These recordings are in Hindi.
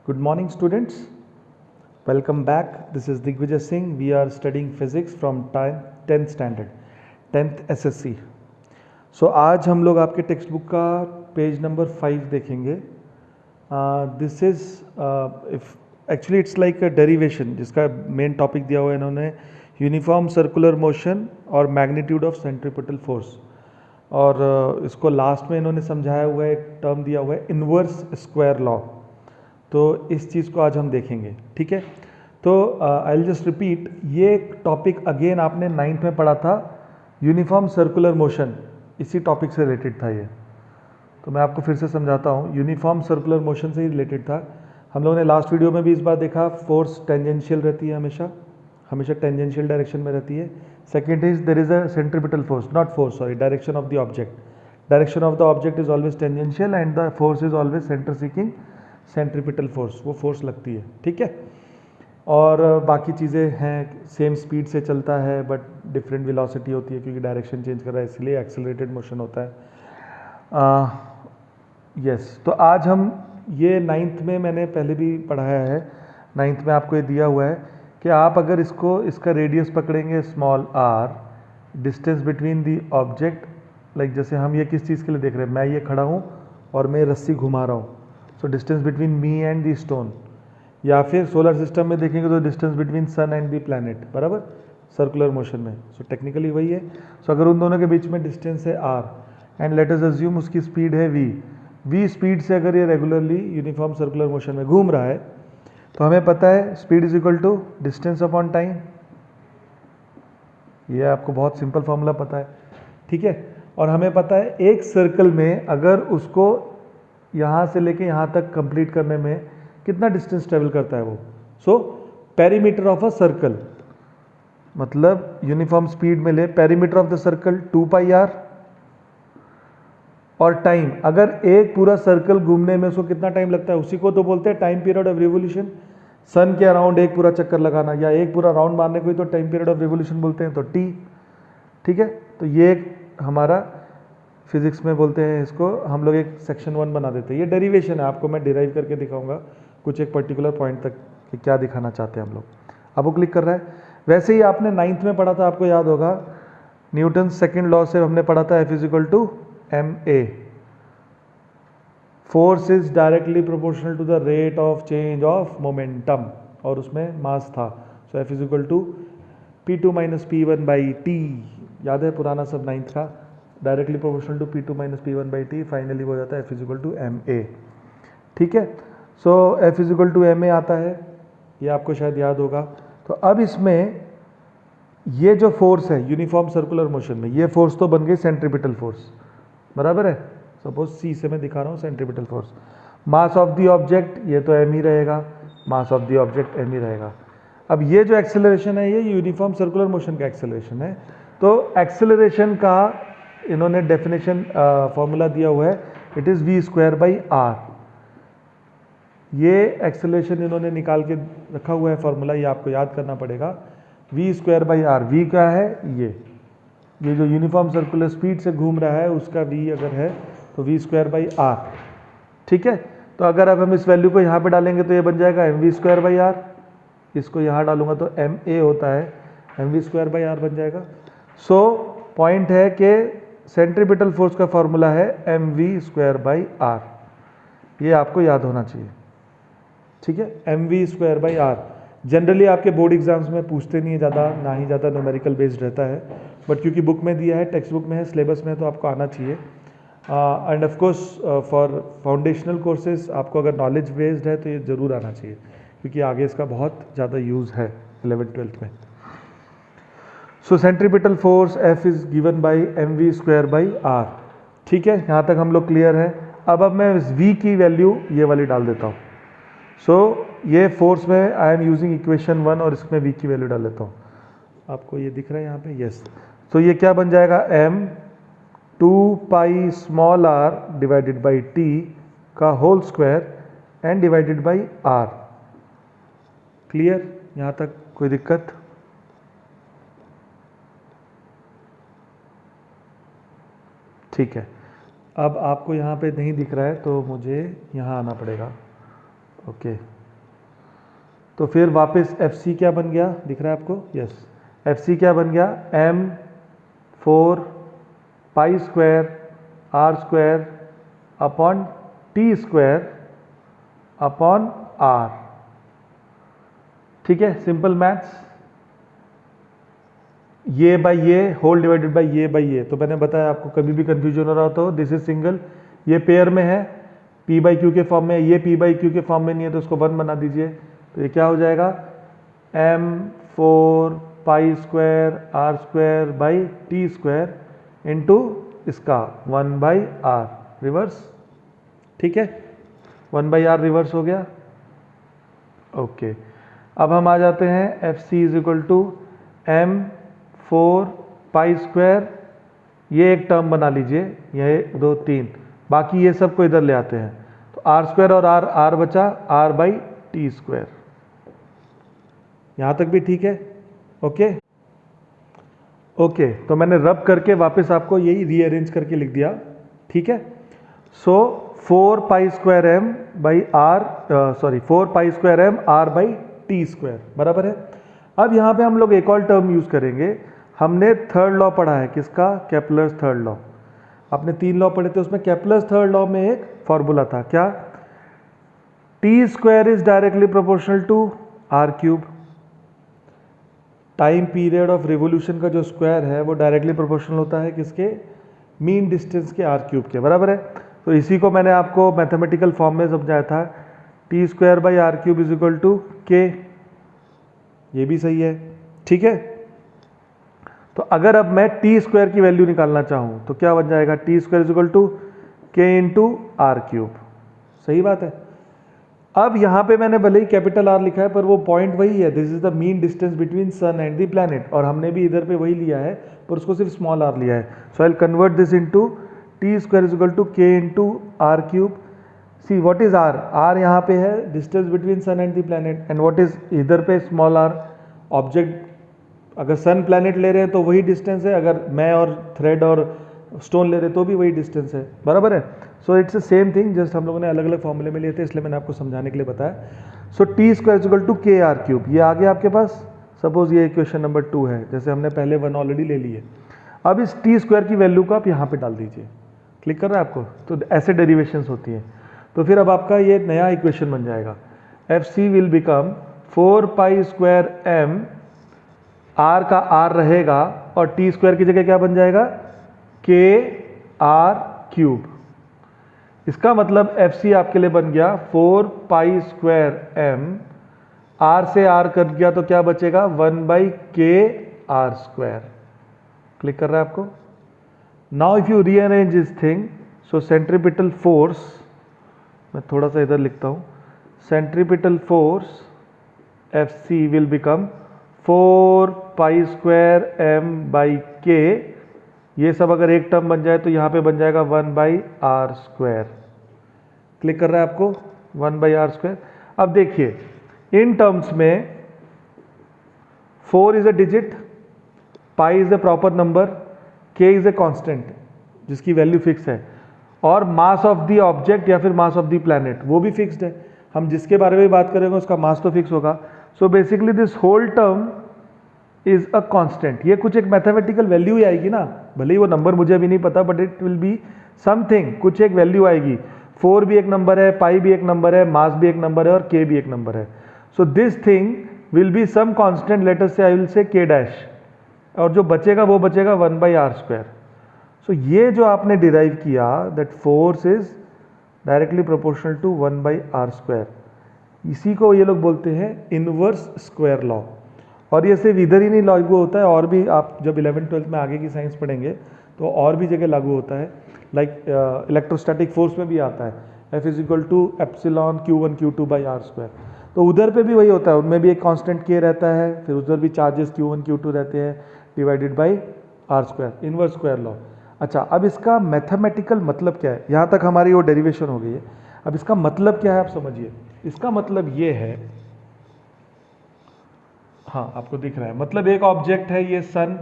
Good morning, students. Welcome back. This is Digvijay Singh. We are studying physics from 10th standard, 10th SSC. So आज हम लोग आपके टेक्स्ट बुक का पेज नंबर 5 देखेंगे. This is actually it's like a derivation जिसका मेन टॉपिक दिया हुआ है इन्होंने, यूनिफॉर्म सर्कुलर मोशन और मैग्नीट्यूड ऑफ सेंट्रीपिटल फोर्स. और इसको लास्ट में इन्होंने समझाया हुआ है, एक टर्म दिया हुआ है इन्वर्स स्क्वायर लॉ. तो इस चीज़ को आज हम देखेंगे, ठीक है. तो आई विल जस्ट रिपीट, ये टॉपिक अगेन आपने 9th में पढ़ा था, यूनिफॉर्म सर्कुलर मोशन, इसी टॉपिक से रिलेटेड था ये. तो मैं आपको फिर से समझाता हूँ, यूनिफॉर्म सर्कुलर मोशन से ही रिलेटेड था. हम लोगों ने लास्ट वीडियो में भी इस बार देखा, फोर्स टेंजेंशियल रहती है, हमेशा टेंजेंशियल डायरेक्शन में रहती है. Second is there is a centripetal force, not force, sorry, direction of the object. Direction of the object is always tangential and the force is always centre seeking centripetal force, वो फोर्स लगती है, ठीक है. और बाकी चीज़ें हैं, सेम स्पीड से चलता है बट डिफरेंट वेलोसिटी होती है क्योंकि डायरेक्शन चेंज कर रहा है, इसलिए एक्सेलरेटेड मोशन होता है. यस, तो आज हम ये 9th में मैंने पहले भी पढ़ाया है. 9th में आपको ये दिया हुआ है कि आप अगर इसका रेडियस पकड़ेंगे small r, distance between the object, like जैसे हम ये किस चीज़ के लिए देख रहे हैं, मैं ये खड़ा हूँ और मैं रस्सी घुमा रहा हूँ, so distance between me and the stone. या फिर सोलर सिस्टम में देखेंगे तो distance between sun and the planet, बराबर, सर्कुलर मोशन में. सो टेक्निकली वही है. सो अगर उन दोनों के बीच में डिस्टेंस है r and let us assume उसकी स्पीड है v स्पीड से अगर ये रेगुलरली यूनिफॉर्म सर्कुलर मोशन में घूम रहा है तो हमें पता है speed is equal to distance upon time. ये आपको बहुत सिंपल फॉर्मूला पता है, ठीक है. और हमें पता है एक सर्कल में अगर उसको यहाँ से लेके यहाँ तक कंप्लीट करने में कितना डिस्टेंस ट्रेवल करता है वो. So perimeter of a circle, मतलब यूनिफॉर्म स्पीड में ले, perimeter of the circle 2πr, और टाइम, अगर एक पूरा सर्कल घूमने में उसको कितना टाइम लगता है, उसी को तो बोलते हैं टाइम पीरियड ऑफ रिवोल्यूशन. सन के अराउंड एक पूरा चक्कर लगाना या एक पूरा राउंड मारने को ही तो टाइम पीरियड ऑफ रिवोल्यूशन बोलते हैं, तो t, ठीक है. तो ये एक हमारा फिजिक्स में बोलते हैं, इसको हम लोग एक सेक्शन 1 बना देते हैं. ये डेरिवेशन है, आपको मैं डिराइव करके दिखाऊंगा कुछ एक पर्टिकुलर पॉइंट तक कि क्या दिखाना चाहते हैं हम लोग. अब वो क्लिक कर रहा है. वैसे ही आपने 9th में पढ़ा था, आपको याद होगा, न्यूटन सेकेंड लॉ से हमने पढ़ा था F is equal to ma, force is directly proportional to the rate of change of momentum, और उसमें मास था. So F is equal to P2 minus P1 by t. याद है पुराना सब 9th का, directly proportional to P2 minus P1 by t. Finally वो हो जाता है F is equal to ma, ठीक है. So F is equal to ma आता है, ये आपको शायद याद होगा. तो अब इसमें ये जो फोर्स है यूनिफॉर्म सर्कुलर मोशन में, ये फोर्स तो बन गई सेंट्रीपिटल फोर्स, बराबर है. सपोज C से मैं दिखा रहा हूँ centripetal force. Mass of the object, ये तो m ही रहेगा, mass of the object m ही रहेगा. अब ये जो एक्सेलरेशन है ये यूनिफॉर्म सर्कुलर मोशन का एक्सेलरेशन है. तो एक्सेलरेशन का इन्होंने डेफिनेशन फॉर्मूला दिया हुआ है, इट इज़ v²/r. ये एक्सेलरेशन इन्होंने निकाल के रखा हुआ है फॉर्मूला, ये आपको याद करना पड़ेगा. v²/r, v क्या है, ये जो यूनिफॉर्म सर्कुलर स्पीड से घूम रहा है उसका v अगर है तो v²/r, ठीक है. तो अगर अब हम इस वैल्यू को यहाँ पे डालेंगे तो ये बन जाएगा mv²/r. इसको यहाँ डालूंगा तो ma होता है, mv²/r बन जाएगा. सो पॉइंट है कि सेंट्रीपिटल फोर्स का फॉर्मूला है mv²/r. ये आपको याद होना चाहिए, ठीक है. mv²/r जनरली आपके बोर्ड एग्जाम्स में पूछते नहीं है ज़्यादा, ना ही ज़्यादा न्यूमेरिकल बेस्ड रहता है, बट क्योंकि बुक में दिया है, टेक्स्ट बुक में है, सिलेबस में है, तो आपको आना चाहिए. End of course for foundational courses आपको अगर नॉलेज बेस्ड है तो ये ज़रूर आना चाहिए क्योंकि आगे इसका बहुत ज़्यादा यूज़ है 11th-12th में. So centripetal force F is given by mv²/r, ठीक है. यहाँ तक हम लोग क्लियर हैं. अब मैं इस v की वैल्यू ये वाली डाल देता हूँ. सो ये फोर्स में आई एम यूजिंग इक्वेशन 1 और इसमें v की वैल्यू डाल देता हूँ. आपको ये दिख रहा है यहाँ पे, यस. तो ये क्या बन जाएगा, m 2πr divided by t का whole square and divided by r. Clear, यहाँ तक कोई दिक्कत? ठीक है. अब आपको यहाँ पे नहीं दिख रहा है तो मुझे यहाँ आना पड़ेगा। ओके, तो फिर वापस एफ सी क्या बन गया, दिख रहा है आपको? यस, एफ सी क्या बन गया? M 4 pi square are square upon T square upon R. ठीक है, सिंपल मैथ्स। ये बाई ये होल डिवाइडेड बाई ये बाई ये। तो मैंने बताया आपको कभी भी कंफ्यूजन हो रहा हो तो दिस इज सिंगल, ये पेयर में है, पी बाई क्यू के फॉर्म में, ये पी बाई क्यू के फॉर्म में नहीं है तो उसको 1 बना दीजिए। तो ये क्या हो जाएगा? M 4 pi square are square by t square into इसका 1 बाई आर रिवर्स। ठीक है, 1 बाई आर रिवर्स हो गया। ओके, अब हम आ जाते हैं F c is equal to m 4 pi square, ये एक टर्म बना लीजिए, ये 2 3, बाकी ये सब को इधर ले आते हैं तो आर स्क्वायर और आर, आर बचा आर बाई टी स्क्वायर। यहाँ तक भी ठीक है? ओके ओके, तो मैंने रब करके वापस आपको यही रीअरेंज करके लिख दिया। ठीक है, so 4 pi square m by r, sorry 4 pi square m r by t square बराबर है। अब यहाँ पे हम लोग एक और टर्म यूज करेंगे। हमने थर्ड लॉ पढ़ा है, किसका? Kepler's third law. आपने 3 लॉ पढ़े थे, उसमें केपलर्स थर्ड लॉ में एक फॉर्मूला था, क्या? T square is directly proportional to r cube. Time period of revolution का जो स्क्वायर है वो डायरेक्टली प्रोपोर्शनल होता है किसके? मीन डिस्टेंस के आर क्यूब के, बराबर है। तो इसी को मैंने आपको मैथमेटिकल फॉर्म में समझाया था, T square by r cube is equal to k. ये भी सही है। ठीक है, तो अगर अब मैं टी स्क्वायर की वैल्यू निकालना चाहूं तो क्या बन जाएगा? T square is equal to k into r cube. सही बात है। अब यहां पे मैंने भले ही कैपिटल आर लिखा है पर वो पॉइंट वही है, this is the mean distance between sun and the planet, और हमने भी इधर पे वही लिया है पर उसको सिर्फ स्मॉल आर लिया है। So I will convert this into t square is equal to k into r cube. See what is r? R यहाँ पे है distance between sun and the planet, and what is इधर पे? Small are. ऑब्जेक्ट अगर सन प्लैनेट ले रहे हैं तो वही डिस्टेंस है, अगर मैं और थ्रेड और स्टोन ले रहे तो भी वही डिस्टेंस है, बराबर है। So it's the same thing, just हम लोगों ने अलग अलग फॉर्मूले में लिए थे इसलिए मैंने आपको समझाने के लिए बताया। So t square is equal to k r cube, ये आ गया आपके पास। सपोज ये इक्वेशन नंबर 2 है, जैसे हमने पहले 1 ऑलरेडी ले ली है। अब इस टी स्क्वायर की वैल्यू को आप यहाँ पे डाल दीजिए। क्लिक कर रहा है आपको? तो ऐसे डेरिवेशंस होती हैं। तो फिर अब आपका ये नया इक्वेशन बन जाएगा, F c will become 4 pi square m, r का आर रहेगा और टी स्क्वायर की जगह क्या बन जाएगा? के आर क्यूब। इसका मतलब एफ सी आपके लिए बन गया 4 पाई स्क्वायर एम, आर से आर कट गया तो क्या बचेगा? 1 बाई के आर स्क्वायर। क्लिक कर रहा है आपको? Now if you rearrange this thing, so centripetal force, मैं थोड़ा सा इधर लिखता हूं, centripetal force F c will become 4 pi square m by k, ये सब अगर एक टर्म बन जाए तो यहां पे बन जाएगा 1 बाई आर स्क्वायर। क्लिक कर रहा है आपको? 1 बाई आर स्क्वायर। अब देखिए इन टर्म्स में 4 is a digit, pi is a proper number, के इज अ कांस्टेंट जिसकी वैल्यू फिक्स है, और मास ऑफ द ऑब्जेक्ट या फिर मास ऑफ द प्लैनेट वो भी फिक्स्ड है। हम जिसके बारे में बात करेंगे उसका मास तो फिक्स होगा। So basically this whole term is a constant. ये कुछ एक मैथमेटिकल वैल्यू ही आएगी ना, भले ही वो नंबर मुझे अभी नहीं पता, but it will be something, कुछ एक वैल्यू आएगी। 4 भी एक नंबर है, पाई भी एक नंबर है, मास भी एक नंबर है और के भी एक नंबर है। So this thing will be some constant, let us say I will say के डैश, और जो बचेगा वो बचेगा 1 बाई आर स्क्वायर। सो ये जो आपने डिराइव किया, that force is directly proportional to 1 by r square, इसी को ये लोग बोलते हैं इनवर्स स्क्वायर लॉ। और ये सिर्फ इधर ही नहीं लागू होता है, और भी आप जब 11th-12th में आगे की साइंस पढ़ेंगे तो और भी जगह लागू होता है। लाइक इलेक्ट्रोस्टैटिक फोर्स में भी आता है, F is equal to epsilon Q1 Q2 by r square. तो उधर पे भी वही होता है, उनमें भी एक कांस्टेंट के रहता है, फिर उधर भी चार्जेस Q1 Q2 रहते हैं divided by r square, inverse square law. अच्छा, अब इसका मैथमेटिकल मतलब क्या है? यहाँ तक हमारी वो डेरिवेशन हो गई है। अब इसका मतलब क्या है आप समझिए। इसका मतलब ये है, हाँ आपको दिख रहा है, मतलब एक ऑब्जेक्ट है ये सन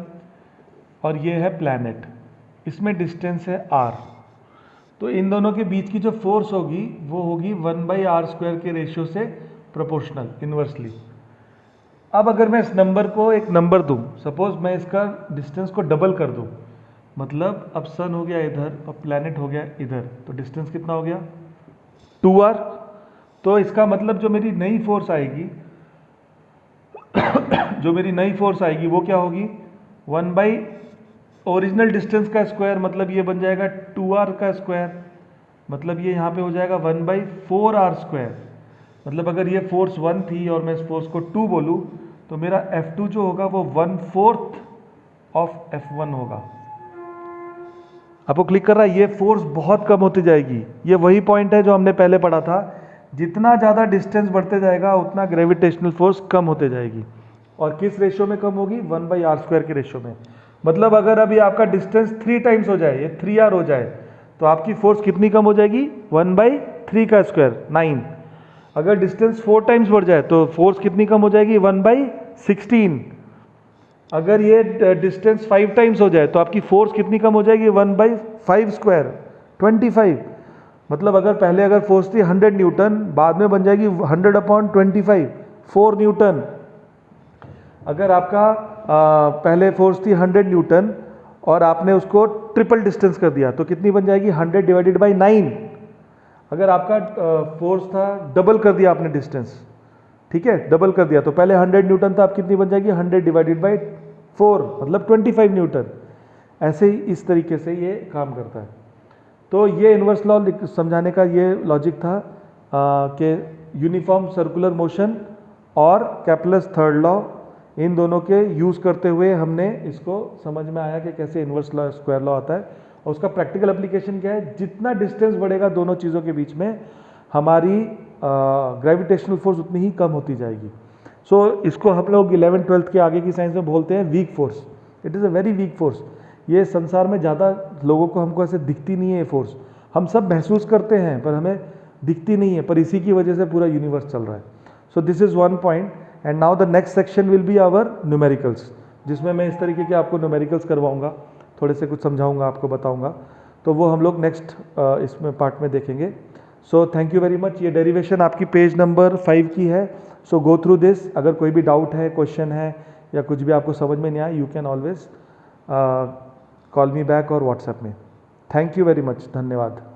और ये है प्लैनेट, इसमें डिस्टेंस है r। तो इन दोनों के बीच की जो फोर्स होगी वो होगी 1/r² के रेशियो से प्रोपोर्शनल, इन्वर्सली। अब अगर मैं इस नंबर को एक नंबर दूं, सपोज मैं इसका डिस्टेंस को डबल कर दूं, मतलब अब सन हो गया इधर और प्लैनेट हो गया इधर, तो डिस्टेंस कितना हो गया 2r। तो इसका मतलब जो मेरी नई फोर्स आएगी वो क्या होगी 1 ओरिजिनल डिस्टेंस का स्क्वायर, मतलब ये बन जाएगा 2r का स्क्वायर, मतलब ये यहाँ पे हो जाएगा 1/4r²। मतलब अगर ये फोर्स 1 थी और मैं इस फोर्स को 2 बोलूँ तो मेरा F2 जो होगा वो 1/4 ऑफ F1 होगा। आपको क्लिक कर रहा है? ये फोर्स बहुत कम होती जाएगी। ये वही पॉइंट है जो हमने पहले पढ़ा था, जितना ज़्यादा डिस्टेंस बढ़ते जाएगा उतना ग्रेविटेशनल फोर्स कम होते जाएगी। और किस रेशियो में कम होगी? 1/r² के रेशियो में। मतलब अगर अभी आपका डिस्टेंस 3 टाइम्स हो जाए, ये 3r हो जाए, तो आपकी फोर्स कितनी कम हो जाएगी? 1/3 का स्क्वायर, 9। अगर डिस्टेंस 4 टाइम्स बढ़ जाए तो फोर्स कितनी कम हो जाएगी? 1/16। अगर ये डिस्टेंस 5 टाइम्स हो जाए तो आपकी फोर्स कितनी कम हो जाएगी? 1/5², 25। मतलब अगर पहले अगर फोर्स थी 100 न्यूटन, बाद में बन जाएगी 100/25, 4 न्यूटन। अगर आपका पहले फोर्स थी 100 न्यूटन और आपने उसको ट्रिपल डिस्टेंस कर दिया तो कितनी बन जाएगी? 100/9। अगर आपका फोर्स था, डबल कर दिया आपने डिस्टेंस, ठीक है, डबल कर दिया, तो पहले 100 न्यूटन था, अब कितनी बन जाएगी? 100/4, मतलब 25 न्यूटन। ऐसे ही इस तरीके से ये काम करता है। तो ये इन्वर्स लॉ समझाने का ये लॉजिक था कि यूनिफॉर्म सर्कुलर मोशन और कैपलर्स थर्ड लॉ, इन दोनों के यूज़ करते हुए हमने इसको समझ में आया कि कैसे इन्वर्स लॉ स्क्वायर लॉ आता है। और उसका प्रैक्टिकल एप्लीकेशन क्या है? जितना डिस्टेंस बढ़ेगा दोनों चीज़ों के बीच में, हमारी ग्रेविटेशनल फोर्स उतनी ही कम होती जाएगी। सो इसको हम लोग 11th 12th के आगे की साइंस में बोलते हैं weak force. It is a very weak force. ये संसार में ज़्यादा लोगों को, हमको ऐसे दिखती नहीं है ये फोर्स। हम सब महसूस करते हैं पर हमें दिखती नहीं है, पर इसी की वजह से पूरा यूनिवर्स चल रहा है। So this is one point. And now the next section will be our numericals, जिसमें मैं इस तरीके के आपको न्यूमेरिकल्स करवाऊंगा, थोड़े से कुछ समझाऊंगा, आपको बताऊंगा। तो वो हम लोग नेक्स्ट इसमें पार्ट में देखेंगे। So thank you very much. ये डेरिवेशन आपकी पेज नंबर 5 की है। सो गो थ्रू दिस। अगर कोई भी डाउट है, क्वेश्चन है या कुछ भी आपको समझ में नहीं आया, you can always call me back और व्हाट्सएप में। Thank you very much. धन्यवाद।